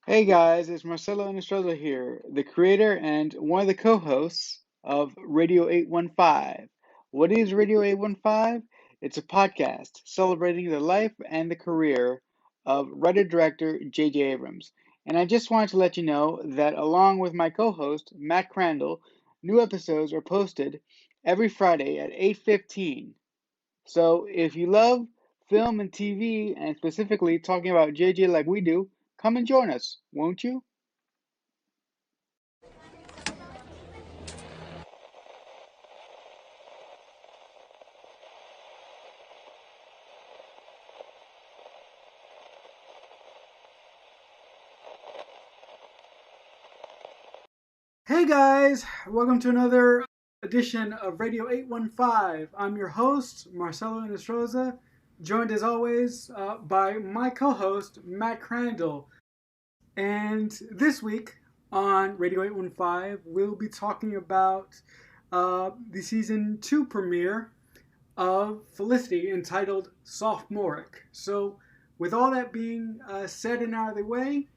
Hey guys, it's Marcelo Nostroza here, the creator and one of the co-hosts of Radio 815. What is Radio 815? It's a podcast celebrating the life and the career of writer-director J.J. Abrams. And I just wanted to let you know that along with my co-host, Matt Crandall, new episodes are posted every Friday at 8:15. So if you love film and TV, and specifically talking about JJ like we do, come and join us, won't you? Hey guys, welcome to another edition of Radio 815. I'm your host, Marcelo Nostroza, joined as always by my co host, Matt Crandall. And this week on Radio 815, we'll be talking about the season 2 premiere of Felicity entitled Sophomoric. So, with all that being said and out of the way,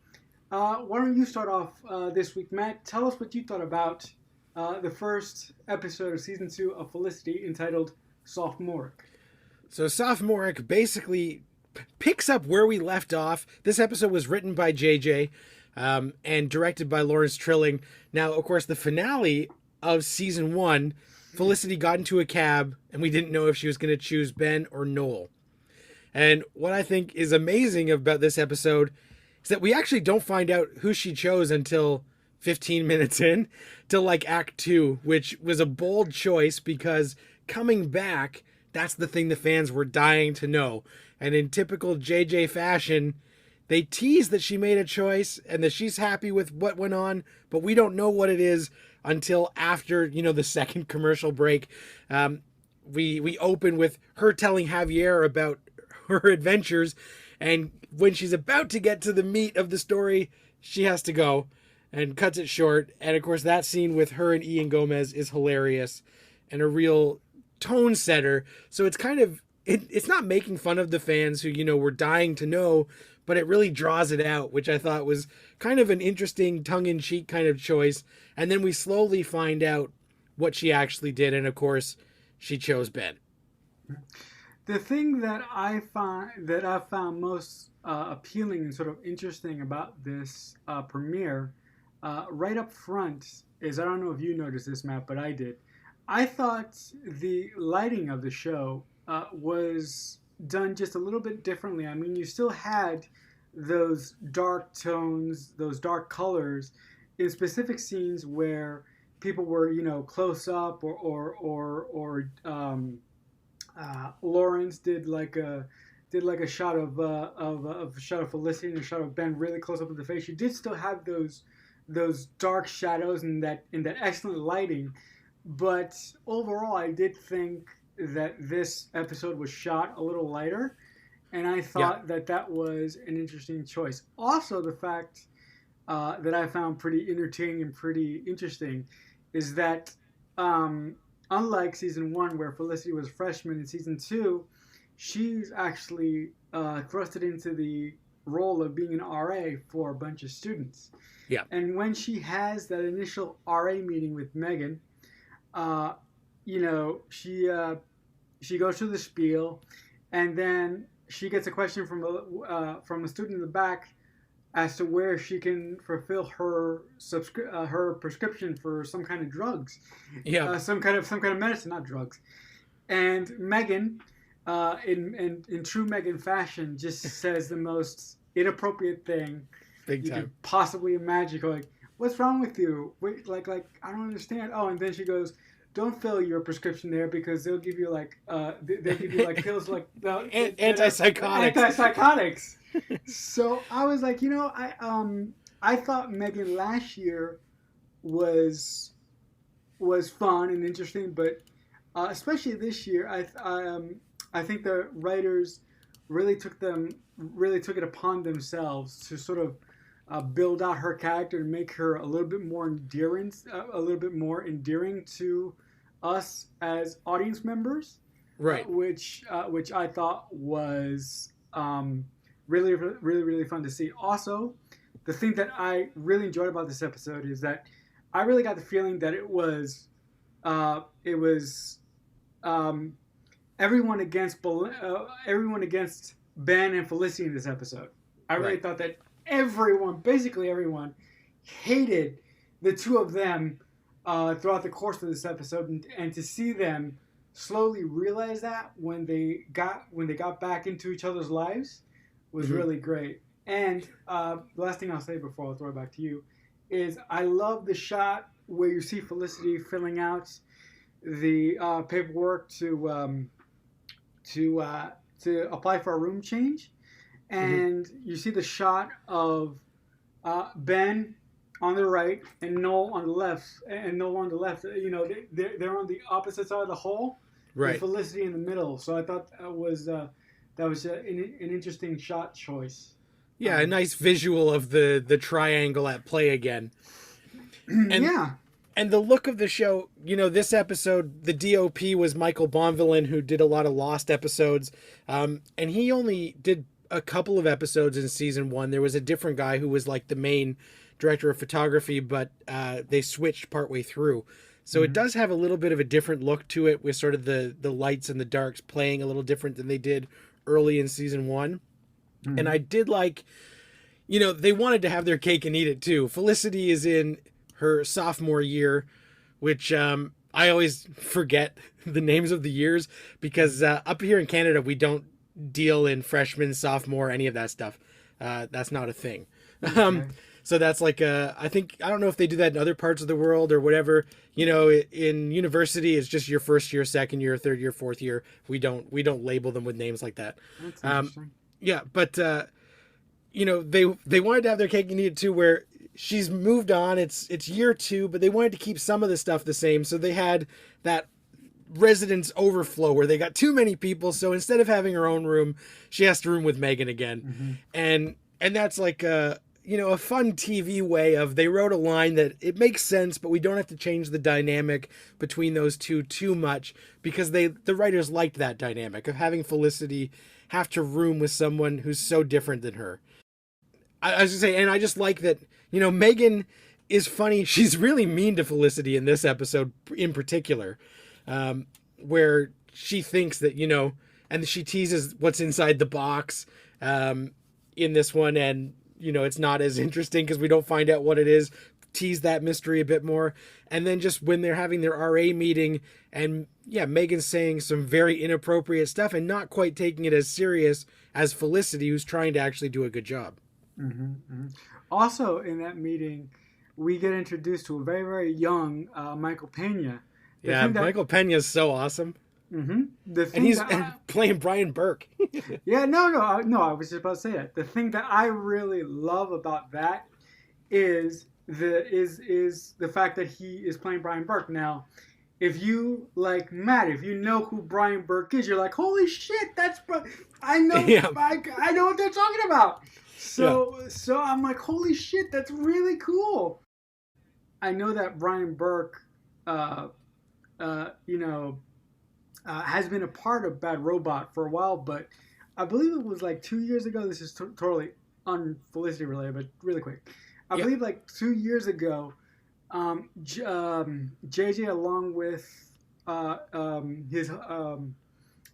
why don't you start off this week, Matt? Tell us what you thought about the first episode of season 2 of Felicity entitled Sophomoric. So sophomoric basically picks up where we left off. This episode was written by JJ and directed by Lawrence Trilling. Now, of course, the finale of season 1, Felicity got into a cab and we didn't know if she was going to choose Ben or Noel. And what I think is amazing about this episode is that we actually don't find out who she chose until 15 minutes in to like Act 2, which was a bold choice because coming back, that's the thing the fans were dying to know. And in typical JJ fashion, they tease that she made a choice and that she's happy with what went on, but we don't know what it is until after, the second commercial break. We open with her telling Javier about her adventures, and when she's about to get to the meat of the story, she has to go and cuts it short. And of course, that scene with her and Ian Gomez is hilarious and a real tone setter. So it's kind of, it's not making fun of the fans who, were dying to know, but it really draws it out, which I thought was kind of an interesting tongue-in-cheek kind of choice. And then we slowly find out what she actually did. And of course, she chose Ben. The thing that I found most appealing and sort of interesting about this premiere, right up front, is I don't know if you noticed this, Matt, but I did. I thought the lighting of the show was done just a little bit differently. I mean, you still had those dark tones, those dark colors in specific scenes where people were, close up, or Lawrence did like a shot of a shot of Felicity and a shot of Ben really close up in the face. You did still have those dark shadows and that excellent lighting, but overall, I did think that this episode was shot a little lighter, and I Yeah. thought that was an interesting choice. Also, the fact that I found pretty entertaining and pretty interesting is that unlike season 1, where Felicity was a freshman, in season 2, she's actually thrusted into the role of being an RA for a bunch of students. Yeah. And when she has that initial RA meeting with Megan, uh, she goes through the spiel, and then she gets a question from a student in the back as to where she can fulfill her prescription for some kind of drugs, Yeah. some kind of medicine, not drugs. And Megan, in true Megan fashion, just says the most inappropriate thing Big you time. could possibly imagine. Like, what's wrong with you? Wait, like I don't understand. Oh, and then she goes, "Don't fill your prescription there because they'll give you they'll give you like pills like Antipsychotics. antipsychotics." So I was like, I thought Megan last year was fun and interesting, but especially this year, I think the writers really took it upon themselves to sort of build out her character and make her a little bit more endearing to us as audience members, Right. which I thought was really, really, really fun to see. Also, the thing that I really enjoyed about this episode is that I really got the feeling that it was um, everyone against Ben and Felicity in this episode. I really Right. thought that basically everyone, hated the two of them throughout the course of this episode, and to see them slowly realize that when they got back into each other's lives was Mm-hmm. really great. And the last thing I'll say before I'll throw it back to you is I love the shot where you see Felicity filling out the paperwork to apply for a room change, Mm-hmm. and you see the shot of Ben on the right and Noel on the left, You know, they're on the opposite side of the hole, with Right. Felicity in the middle. So I thought that was an interesting shot choice. Yeah, a nice visual of the triangle at play again. And Yeah. and the look of the show, this episode, the DOP was Michael Bonvillain, who did a lot of Lost episodes. And he only did a couple of episodes in season one. There was a different guy who was like the main director of photography, but they switched partway through. So it does have a little bit of a different look to it, with sort of the lights and the darks playing a little different than they did early in season one. And I did like, they wanted to have their cake and eat it too. Felicity is in her sophomore year, which I always forget the names of the years, because up here in Canada, we don't deal in freshman, sophomore, any of that stuff. That's not a thing. Okay. So that's like I don't know if they do that in other parts of the world or whatever. In university, it's just your first year, second year, third year, fourth year. We don't label them with names like that. That's interesting. Yeah, but they wanted to have their cake and eat it too, where she's moved on. It's year two, but they wanted to keep some of the stuff the same. So they had that residence overflow where they got too many people. So instead of having her own room, she has to room with Megan again. And that's like a fun TV way of, they wrote a line that it makes sense, but we don't have to change the dynamic between those two too much, because the writers liked that dynamic of having Felicity have to room with someone who's so different than her. I was gonna say, and I just like that, Megan is funny. She's really mean to Felicity in this episode in particular, where she thinks that, and she teases what's inside the box in this one. And, it's not as interesting because we don't find out what it is. Tease that mystery a bit more. And then just when they're having their RA meeting, and yeah, Megan's saying some very inappropriate stuff and not quite taking it as serious as Felicity, who's trying to actually do a good job. Also, in that meeting, we get introduced to a very, very young Michael Pena. Yeah, Michael Pena is so awesome. The thing And he's that playing Brian Burke. yeah, no, I was just about to say that. The thing that I really love about that is the fact that he is playing Brian Burke. Now, if you like Matt, if you know who Brian Burke is, you're like, holy shit, I know, Yeah. I know what they're talking about. So I'm like, holy shit, that's really cool. I know that Brian Burke, has been a part of Bad Robot for a while, but I believe it was like 2 years ago. This is totally un-Felicity related, but really quick. I believe like 2 years ago, JJ, along with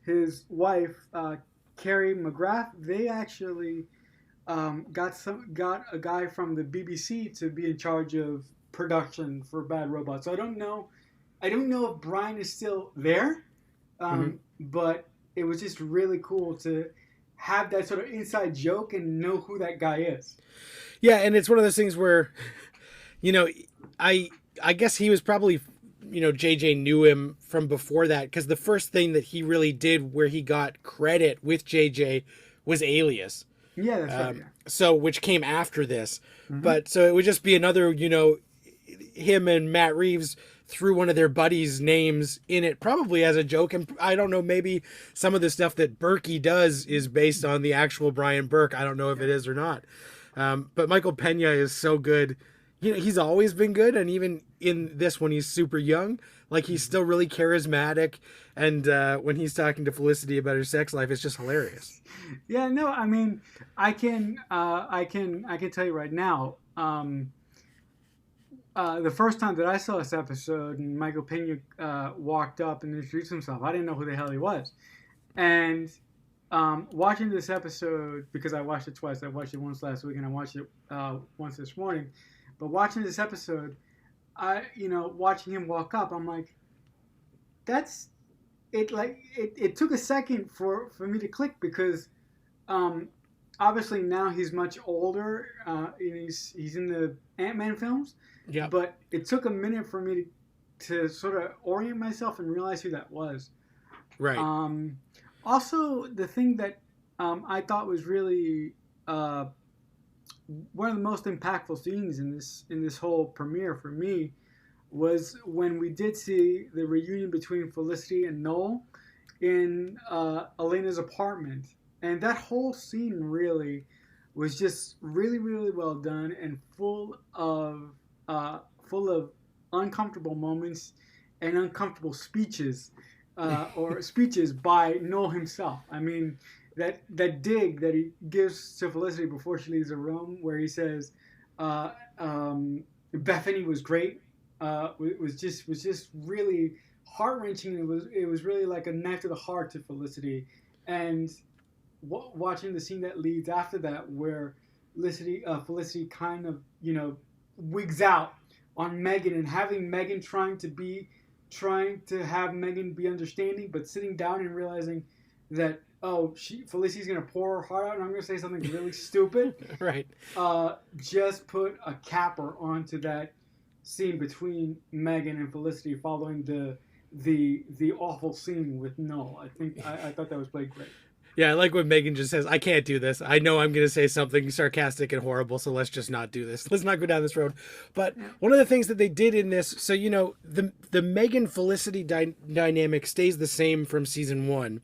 his wife, Carrie McGrath, they actually got a guy from the BBC to be in charge of production for Bad Robot. So I don't know if Brian is still there. But it was just really cool to have that sort of inside joke and know who that guy is. Yeah, and it's one of those things where, I guess he was probably, JJ knew him from before that, because the first thing that he really did where he got credit with JJ was Alias. Yeah, that's right. Yeah. So, which came after this. But so it would just be another, him and Matt Reeves threw one of their buddies' names in it, probably as a joke. And I don't know, maybe some of the stuff that Berkey does is based on the actual Brian Burke. I don't know if it is or not. But Michael Pena is so good. he's always been good, and even in this when he's super young, like he's still really charismatic, and when he's talking to Felicity about her sex life, it's just hilarious. Yeah, no, I mean, I can tell you right now. The first time that I saw this episode and Michael Pena walked up and introduced himself, I didn't know who the hell he was. And watching this episode, because I watched it twice, I watched it once last week and I watched it once this morning. But watching this episode, watching him walk up, I'm like, that's it. Like it took a second for me to click because um, obviously now he's much older. He's in the Ant-Man films, Yeah. but it took a minute for me to sort of orient myself and realize who that was. Right. Also, the thing that I thought was really one of the most impactful scenes in this whole premiere for me was when we did see the reunion between Felicity and Noel in Elena's apartment, and that whole scene really was just really really well done and full of uncomfortable moments and uncomfortable speeches or speeches by Noel himself. I mean, that dig that he gives to Felicity before she leaves the room, where he says, uh, "Bethany was great," was just really heart wrenching. It was really like a knife to the heart to Felicity, and watching the scene that leads after that, where Felicity kind of wigs out on Megan and having Megan trying to have Megan be understanding, but sitting down and realizing that Felicity's gonna pour her heart out, and I'm gonna say something really stupid. Right. Just put a capper onto that scene between Megan and Felicity following the awful scene with Noel. I thought that was played great. Yeah, I like when Megan just says, I can't do this. I know I'm going to say something sarcastic and horrible, so let's just not do this. Let's not go down this road. But one of the things that they did in this, so, the Megan Felicity dynamic stays the same from season 1.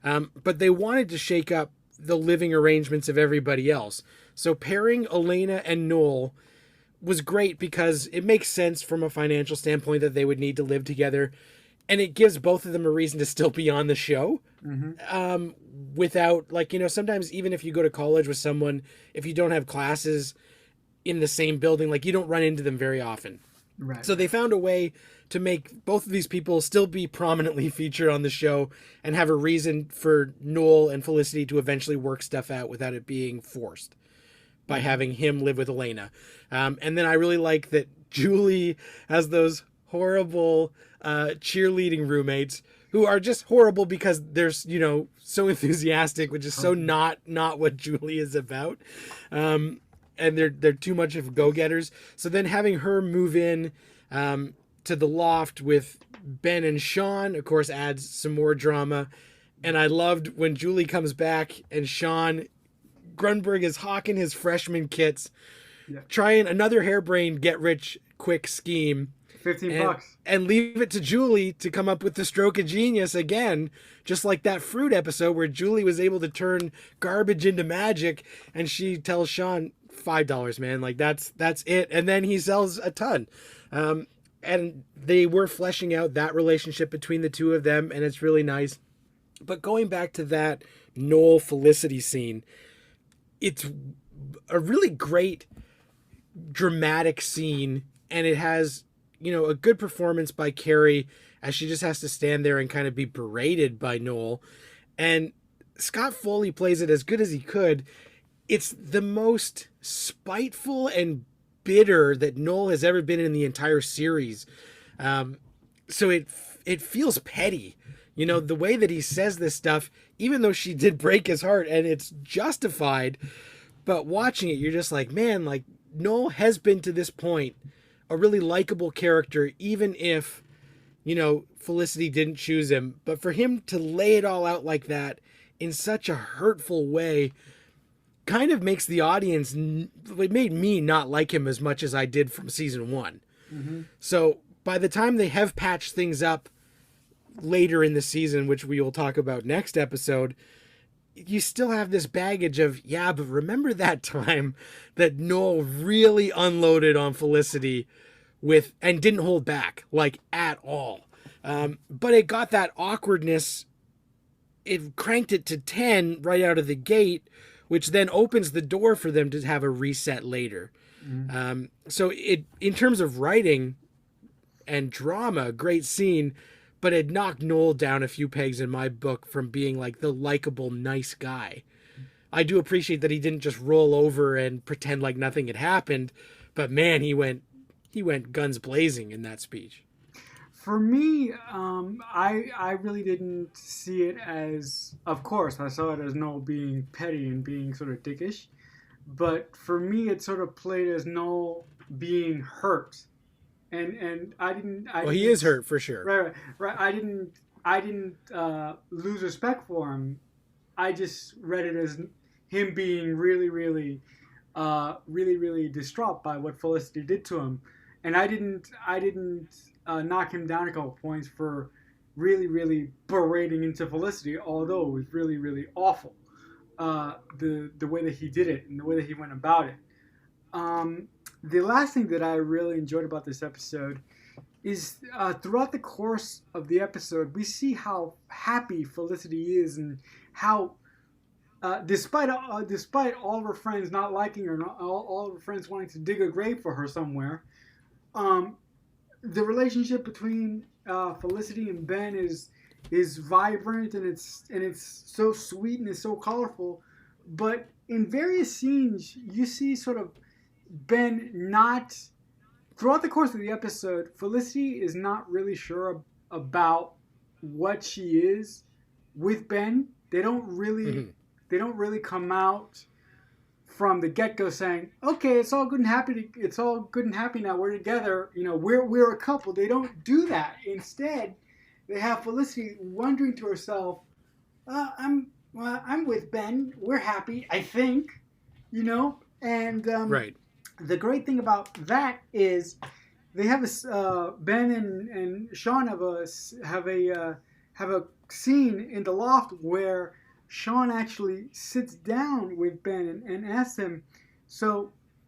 But they wanted to shake up the living arrangements of everybody else. So pairing Elena and Noel was great because it makes sense from a financial standpoint that they would need to live together. And it gives both of them a reason to still be on the show. Mm-hmm. Without, sometimes even if you go to college with someone, if you don't have classes in the same building, you don't run into them very often. Right. So they found a way to make both of these people still be prominently featured on the show and have a reason for Noel and Felicity to eventually work stuff out without it being forced by having him live with Elena. And then I really like that Julie has those horrible cheerleading roommates who are just horrible because they're so enthusiastic, which is so not what Julie is about, and they're too much of go-getters. So then having her move in to the loft with Ben and Sean, of course, adds some more drama. And I loved when Julie comes back and Sean Grunberg is hawking his freshman kits, trying another harebrained get-rich-quick scheme. $15. And leave it to Julie to come up with the stroke of genius again, just like that fruit episode where Julie was able to turn garbage into magic, and she tells Sean, $5, man, that's it. And then he sells a ton. And they were fleshing out that relationship between the two of them, and it's really nice. But going back to that Noel Felicity scene, it's a really great dramatic scene, and it has a good performance by Carrie as she just has to stand there and kind of be berated by Noel. And Scott Foley plays it as good as he could. It's the most spiteful and bitter that Noel has ever been in the entire series. So it feels petty. The way that he says this stuff, even though she did break his heart and it's justified, but watching it, you're just like, man, Noel has been to this point a really likable character, even if, Felicity didn't choose him. But for him to lay it all out like that in such a hurtful way kind of makes the audience, it made me not like him as much as I did from season 1. Mm-hmm. So by the time they have patched things up later in the season, which we will talk about next episode, you still have this baggage of, yeah, but remember that time that Noel really unloaded on Felicity with and didn't hold back like at all. But it got that awkwardness. It cranked it to 10 right out of the gate, which then opens the door for them to have a reset later. So it, in terms of writing and drama, great scene, but it knocked Noel down a few pegs in my book from being like the likable, nice guy. I do appreciate that he didn't just roll over and pretend like nothing had happened, but man, he went guns blazing in that speech. For me, I really didn't see it as. Of course, I saw it as Noel being petty and being sort of dickish, but for me, it sort of played as Noel being hurt, and I Well, he is didn't. hurt for sure. Right. I didn't lose respect for him. I just read it as him being really distraught by what Felicity did to him, and I didn't knock him down a couple points for really berating into Felicity, although it was really awful. The way that he did it and the way that he went about it. The last thing that I really enjoyed about this episode is throughout the course of the episode, we see how happy Felicity is and how despite all of her friends not liking her, all of her friends wanting to dig a grave for her somewhere, um, the relationship between Felicity and Ben is vibrant and it's so sweet and it's so colorful. But in various scenes, you see sort of Ben not throughout the course of the episode. Felicity is not really sure about what she is with Ben. Mm-hmm. They don't really come out from the get go saying, "Okay, it's all good and happy. It's all good and happy now. We're together. You know, we're a couple." They don't do that. Instead, they have Felicity wondering to herself, I'm with Ben. We're happy. I think, you know." And Right. the great thing about that is they have a Ben and Sean have a scene in the loft where Sean actually sits down with Ben and asks him,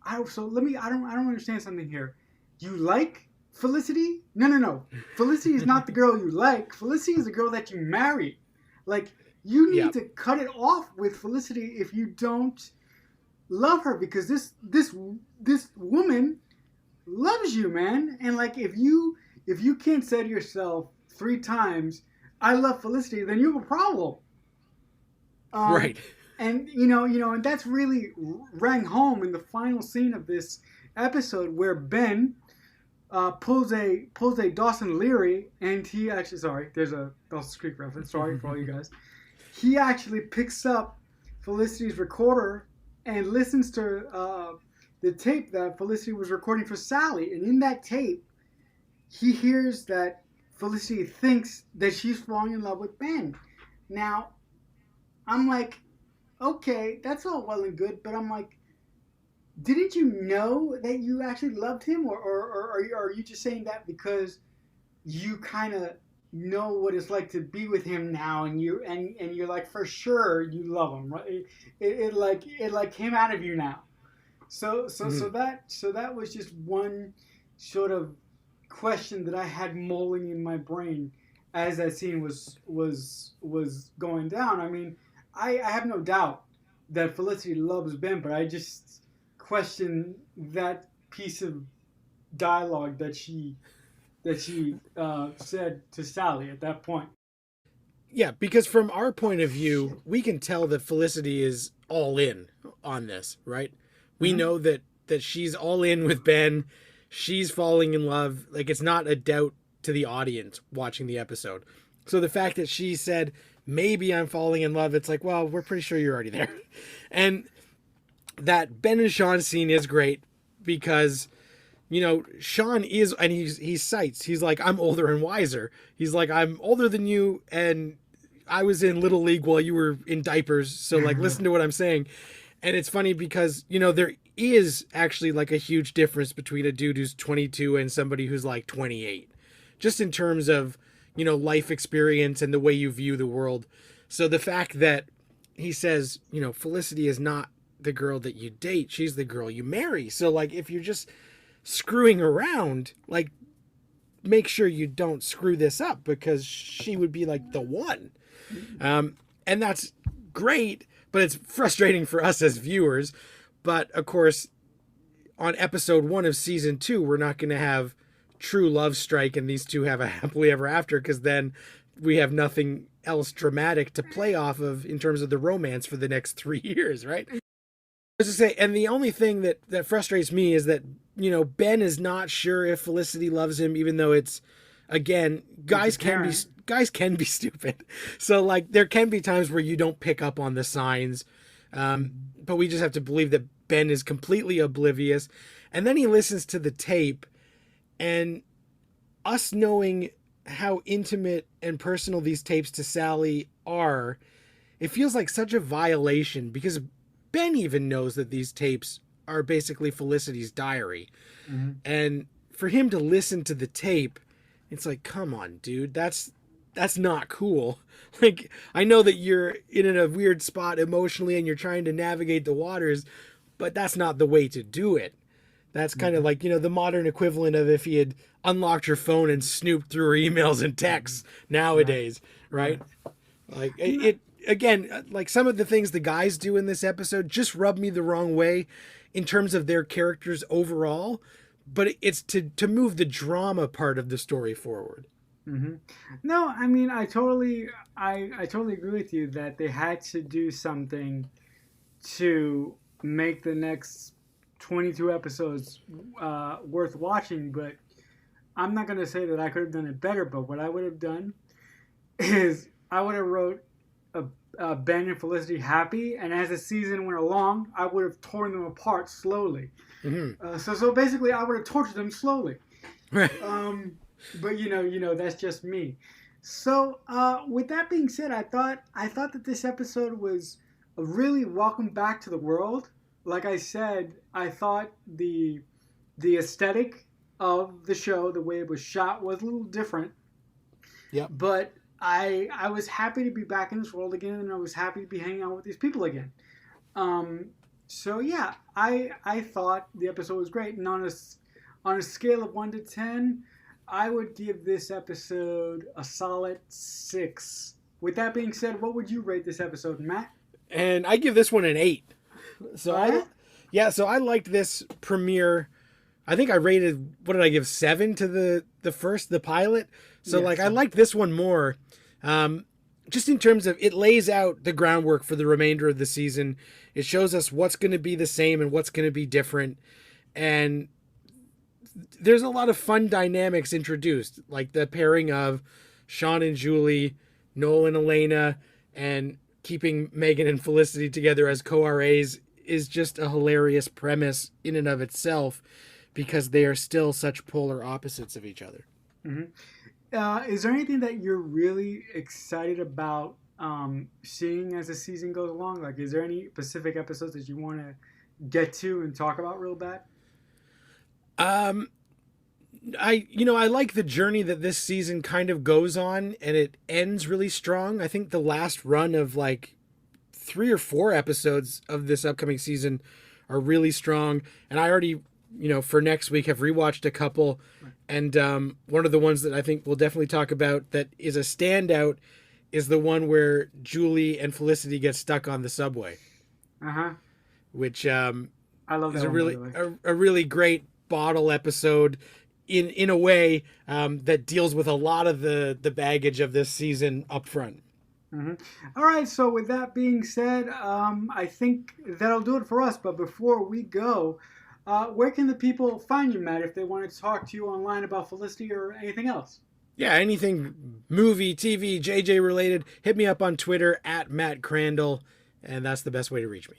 I don't understand something here. You like Felicity? No. Felicity is not the girl you like. Felicity is the girl that you marry. Like, you need Yep. to cut it off with Felicity if you don't love her, because this woman loves you, man. And like, if you can't say to yourself 3 times, "I love Felicity," then you have a problem. Um, Right. and and that's really rang home in the final scene of this episode, where Ben pulls a Dawson Leary, and he actually, sorry, there's a Dawson's Creek reference. Sorry for all you guys. He actually picks up Felicity's recorder and listens to the tape that Felicity was recording for Sally, and in that tape, he hears that Felicity thinks that she's falling in love with Ben. Now, I'm like, okay, that's all well and good, but I'm like, didn't you know that you actually loved him, or are you just saying that because you kind of know what it's like to be with him now, and you're like, for sure you love him, right? It came out of you now. Mm-hmm. That was just one sort of question that I had mulling in my brain as that scene was going down. I mean, I have no doubt that Felicity loves Ben, but I just question that piece of dialogue that she said to Sally at that point. Yeah, because from our point of view, we can tell that Felicity is all in on this, right? We Mm-hmm. know that she's all in with Ben. She's falling in love. Like, it's not a doubt to the audience watching the episode. So the fact that she said, "Maybe I'm falling in love," it's like, well, we're pretty sure you're already there. And that Ben and Sean scene is great because Sean is, and he cites, he's like, "I'm older and wiser." He's like, "I'm older than you, and I was in little league while you were in diapers, so like, listen to what I'm saying." And it's funny because there is actually like a huge difference between a dude who's 22 and somebody who's like 28, just in terms of life experience and the way you view the world. So the fact that he says, Felicity is not the girl that you date. She's the girl you marry. So, like, if you're just screwing around, like, make sure you don't screw this up because she would be, like, the one. And that's great, but it's frustrating for us as viewers. But, of course, on episode 1 of season 2, we're not going to have true love strike and these two have a happily ever after, because then we have nothing else dramatic to play off of in terms of the romance for the next 3 years, right? As I say, and the only thing that frustrates me is that, Ben is not sure if Felicity loves him, even though it's, again, guys can be stupid. So, like, there can be times where you don't pick up on the signs, but we just have to believe that Ben is completely oblivious. And then he listens to the tape, and us knowing how intimate and personal these tapes to Sally are, it feels like such a violation, because Ben even knows that these tapes are basically Felicity's diary. Mm-hmm. And for him to listen to the tape, it's like, come on, dude, that's not cool. Like, I know that you're in a weird spot emotionally and you're trying to navigate the waters, but that's not the way to do it. That's kind of like, the modern equivalent of if he had unlocked your phone and snooped through her emails and texts nowadays, right? Like, it again, like, some of the things the guys do in this episode just rub me the wrong way in terms of their characters overall, but it's to move the drama part of the story forward. Mm-hmm. No, I mean, I totally agree with you that they had to do something to make the next 22 episodes worth watching, but I'm not going to say that I could have done it better, but what I would have done is I would have wrote Ben and Felicity happy, and as the season went along, I would have torn them apart slowly. Mm-hmm. So basically, I would have tortured them slowly. Right. But that's just me. So with that being said, I thought that this episode was a really welcome back to the world. Like I said, I thought the aesthetic of the show, the way it was shot, was a little different. Yeah. But I was happy to be back in this world again, and I was happy to be hanging out with these people again. So yeah, I thought the episode was great, and on a scale of 1 to 10, I would give this episode a solid 6. With that being said, what would you rate this episode, Matt? And I give this one an 8. So I liked this premiere. I think I rated, what did I give, 7 to the pilot? So I liked this one more. Just in terms of, it lays out the groundwork for the remainder of the season. It shows us what's going to be the same and what's going to be different. And there's a lot of fun dynamics introduced, like the pairing of Sean and Julie, Noel and Elena, and keeping Megan and Felicity together as co-RAs is just a hilarious premise in and of itself, because they are still such polar opposites of each other. Mm-hmm. Is there anything that you're really excited about seeing as the season goes along? Like, is there any specific episodes that you want to get to and talk about real bad? I like the journey that this season kind of goes on, and it ends really strong. I think the last run of like 3 or 4 episodes of this upcoming season are really strong. And I already, for next week have rewatched a couple. Right. And one of the ones that I think we'll definitely talk about that is a standout is the one where Julie and Felicity get stuck on the subway. Uh-huh. Which I love that is a really great bottle episode in a way that deals with a lot of the baggage of this season up front. Mm-hmm. All right, so with that being said, I think that'll do it for us. But before we go, where can the people find you, Matt, if they want to talk to you online about Felicity or anything else? Yeah, anything movie, TV, JJ related, hit me up on Twitter at Matt Crandall, and that's the best way to reach me.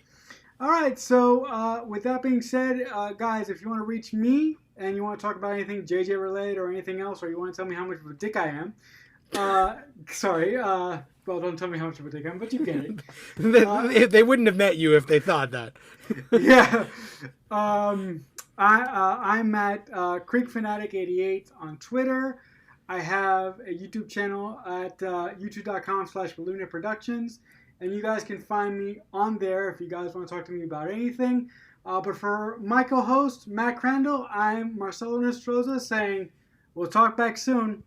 All right, so with that being said, guys, if you want to reach me and you want to talk about anything JJ related or anything else, or you want to tell me how much of a dick I am, well, don't tell me how much of a dick I am, but you get it. They wouldn't have met you if they thought that. Yeah. I'm at CreekFanatic88 on Twitter. I have a YouTube channel at youtube.com/Balloonet Productions. and you guys can find me on there if you guys want to talk to me about anything. But for my co-host, Matt Crandall, I'm Marcelo Nostroza saying we'll talk back soon.